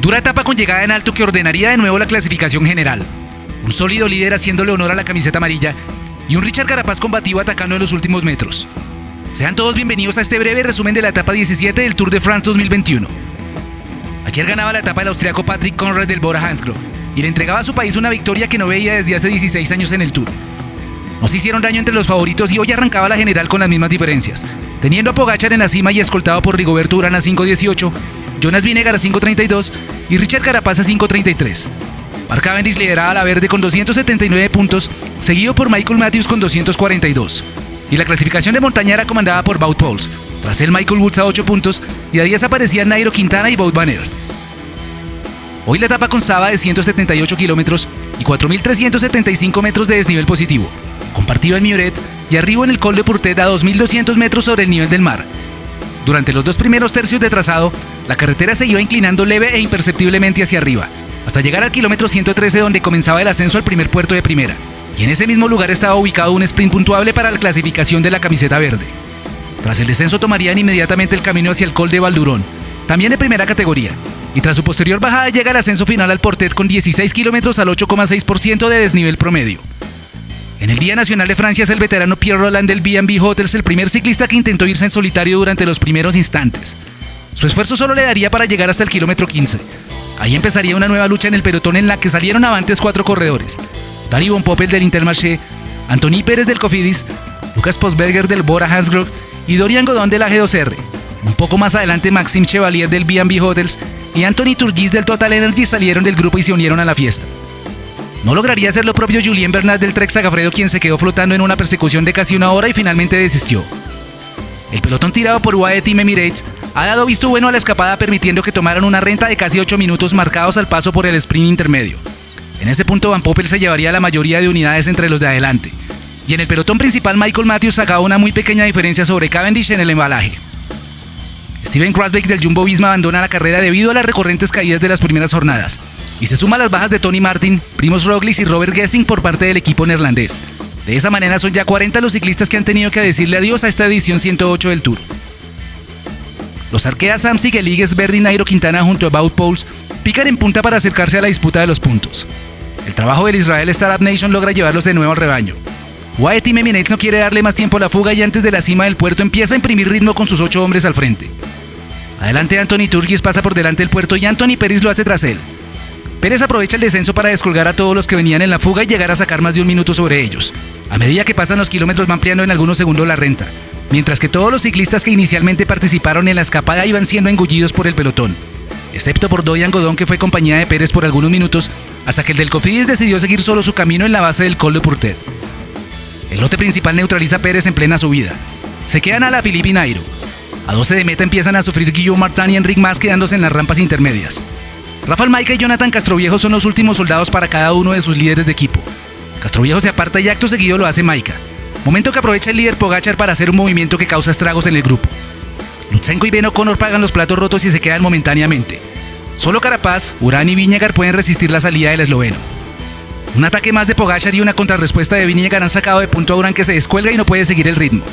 Dura etapa con llegada en alto que ordenaría de nuevo la clasificación general. Un sólido líder haciéndole honor a la camiseta amarilla y un Richard Carapaz combativo atacando en los últimos metros. Sean todos bienvenidos a este breve resumen de la etapa 17 del Tour de France 2021. Ayer ganaba la etapa el austriaco Patrick Conrad del Bora-Hansgrohe y le entregaba a su país una victoria que no veía desde hace 16 años en el Tour. No se hicieron daño entre los favoritos y hoy arrancaba la general con las mismas diferencias, teniendo a Pogačar en la cima y escoltado por Rigoberto Urán a 5.18, Jonas Vingegaard a 5.32 y Richard Carapaz a 5.33. Mark Cavendish lideraba a la verde con 279 puntos, seguido por Michael Matthews con 242. Y la clasificación de montaña era comandada por Wout Poels, tras él Michael Woods a 8 puntos y a 10 aparecían Nairo Quintana y Wout van Aert. Hoy la etapa constaba de 178 kilómetros y 4.375 metros de desnivel positivo, compartido en Mioret y arriba en el Col de Purtet a 2.200 metros sobre el nivel del mar. Durante los dos primeros tercios de trazado, la carretera se iba inclinando leve e imperceptiblemente hacia arriba, hasta llegar al kilómetro 113 donde comenzaba el ascenso al primer puerto de primera, y en ese mismo lugar estaba ubicado un sprint puntuable para la clasificación de la camiseta verde. Tras el descenso tomarían inmediatamente el camino hacia el Col de Valdurón, también de primera categoría, y tras su posterior bajada llega el ascenso final al Portet con 16 kilómetros al 8,6% de desnivel promedio. En el Día Nacional de Francia es el veterano Pierre Rolland del B&B Hotels el primer ciclista que intentó irse en solitario durante los primeros instantes. Su esfuerzo solo le daría para llegar hasta el kilómetro 15. Ahí empezaría una nueva lucha en el pelotón en la que salieron avantes 4 corredores: Darie Van Poppel del Intermarché, Anthony Pérez del Cofidis, Lucas Posberger del Bora-Hansgrohe y Dorian Godon del AG2R. Un poco más adelante Maxime Chevalier del B&B Hotels y Anthony Turgis del Total Energy salieron del grupo y se unieron a la fiesta. No lograría hacer lo propio Julien Bernat del Trek Segafredo, quien se quedó flotando en una persecución de casi una hora y finalmente desistió. El pelotón tirado por UAE Team Emirates ha dado visto bueno a la escapada, permitiendo que tomaran una renta de casi 8 minutos marcados al paso por el sprint intermedio. En ese punto Van Poppel se llevaría la mayoría de unidades entre los de adelante, y en el pelotón principal Michael Matthews sacaba una muy pequeña diferencia sobre Cavendish en el embalaje. Steven Kruijswijk del Jumbo Visma abandona la carrera debido a las recurrentes caídas de las primeras jornadas, y se suma a las bajas de Tony Martin, Primoz Roglič y Robert Gesing por parte del equipo neerlandés. De esa manera son ya 40 los ciclistas que han tenido que decirle adiós a esta edición 108 del Tour. Los Arkea Samsic, Eliges Verde y Nairo Quintana junto a Wout Poels pican en punta para acercarse a la disputa de los puntos. El trabajo del Israel Startup Nation logra llevarlos de nuevo al rebaño. UAE Team Emirates no quiere darle más tiempo a la fuga y antes de la cima del puerto empieza a imprimir ritmo con sus 8 hombres al frente. Adelante Anthony Turgis pasa por delante del puerto y Anthony Pérez lo hace tras él. Pérez aprovecha el descenso para descolgar a todos los que venían en la fuga y llegar a sacar más de un minuto sobre ellos. A medida que pasan los kilómetros va ampliando en algunos segundos la renta, mientras que todos los ciclistas que inicialmente participaron en la escapada iban siendo engullidos por el pelotón, excepto por Dorian Godon, que fue compañía de Pérez por algunos minutos, hasta que el del Cofidis decidió seguir solo su camino en la base del Col de Purtet. El lote principal neutraliza a Pérez en plena subida. Se quedan Alaphilippe y Nairo. A 12 de meta empiezan a sufrir Guillaume Martin y Enric Mas, quedándose en las rampas intermedias. Rafael Maica y Jonathan Castroviejo son los últimos soldados para cada uno de sus líderes de equipo. Castroviejo se aparta y acto seguido lo hace Maica, momento que aprovecha el líder Pogačar para hacer un movimiento que causa estragos en el grupo. Lutsenko y Ben O'Connor pagan los platos rotos y se quedan momentáneamente. Solo Carapaz, Urán y Vingegaard pueden resistir la salida del esloveno. Un ataque más de Pogačar y una contrarrespuesta de Vingegaard han sacado de punto a Urán, que se descuelga y no puede seguir el ritmo.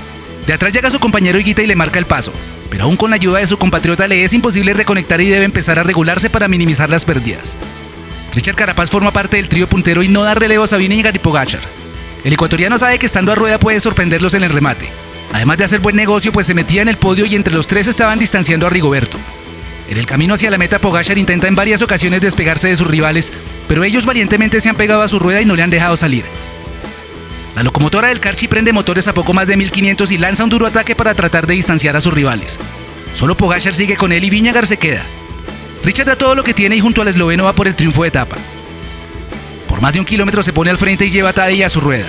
De atrás llega su compañero Higuita y le marca el paso, pero aún con la ayuda de su compatriota le es imposible reconectar y debe empezar a regularse para minimizar las pérdidas. Richard Carapaz forma parte del trío puntero y no da relevos a Vingegaard y Pogačar. El ecuatoriano sabe que estando a rueda puede sorprenderlos en el remate, además de hacer buen negocio, pues se metía en el podio y entre los tres estaban distanciando a Rigoberto. En el camino hacia la meta Pogačar intenta en varias ocasiones despegarse de sus rivales, pero ellos valientemente se han pegado a su rueda y no le han dejado salir. La locomotora del Carchi prende motores a poco más de 1500 y lanza un duro ataque para tratar de distanciar a sus rivales. Solo Pogačar sigue con él y Vingegaard se queda. Richard da todo lo que tiene y junto al esloveno va por el triunfo de etapa. Por más de 1 kilómetro se pone al frente y lleva a Tadej a su rueda,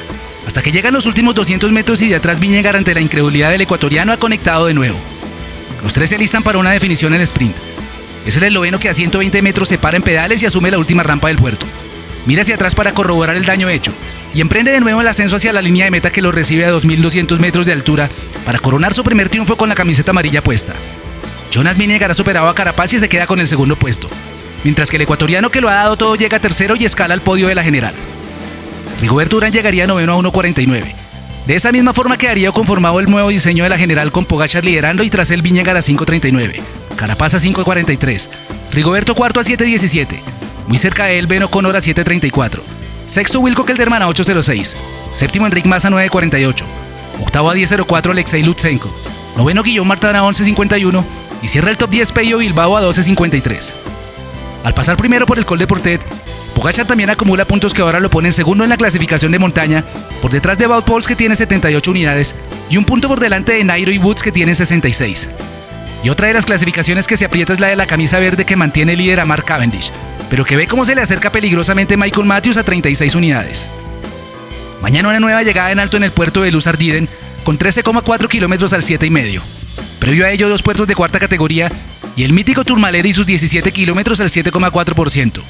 hasta que llegan los últimos 200 metros y de atrás Vingegaard, ante la incredulidad del ecuatoriano, ha conectado de nuevo. Los tres se alistan para una definición en sprint. Es el esloveno que a 120 metros se para en pedales y asume la última rampa del puerto. Mira hacia atrás para corroborar el daño hecho y emprende de nuevo el ascenso hacia la línea de meta, que lo recibe a 2.200 metros de altura para coronar su primer triunfo con la camiseta amarilla puesta. Jonas Vingegaard ha superado a Carapaz y se queda con el segundo puesto, mientras que el ecuatoriano, que lo ha dado todo, llega tercero y escala al podio de la general. Rigoberto Urán llegaría noveno a 1.49. De esa misma forma quedaría conformado el nuevo diseño de la general, con Pogačar liderando y tras él Vingegaard a 5.39, Carapaz a 5.43, Rigoberto cuarto a 7.17. Muy cerca de él Ben O'Connor a 7.34. Sexto Wilco Kelderman a 8.06. Séptimo Enric Mas a 9.48. Octavo a 10.04 Alexei Lutsenko. Noveno Guillaume Martin a 11.51. Y cierra el top 10 Pello Bilbao a 12.53. Al pasar primero por el Col de Portet, Pogačar también acumula puntos que ahora lo ponen segundo en la clasificación de montaña, por detrás de Wout Poels que tiene 78 unidades y un punto por delante de Nairo y Woods que tienen 66. Y otra de las clasificaciones que se aprieta es la de la camisa verde que mantiene líder a Mark Cavendish, pero que ve cómo se le acerca peligrosamente Michael Matthews a 36 unidades. Mañana una nueva llegada en alto en el puerto de Luz Ardiden con 13,4 kilómetros al 7,5. Previo a ello, dos puertos de cuarta categoría y el mítico Tourmalet y sus 17 kilómetros al 7,4%.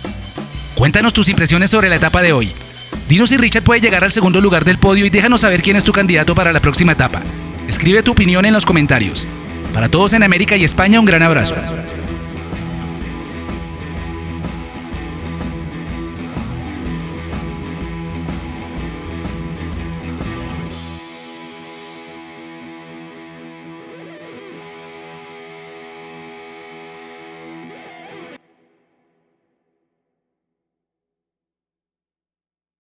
Cuéntanos tus impresiones sobre la etapa de hoy. Dinos si Richard puede llegar al segundo lugar del podio y déjanos saber quién es tu candidato para la próxima etapa. Escribe tu opinión en los comentarios. Para todos en América y España, un gran abrazo.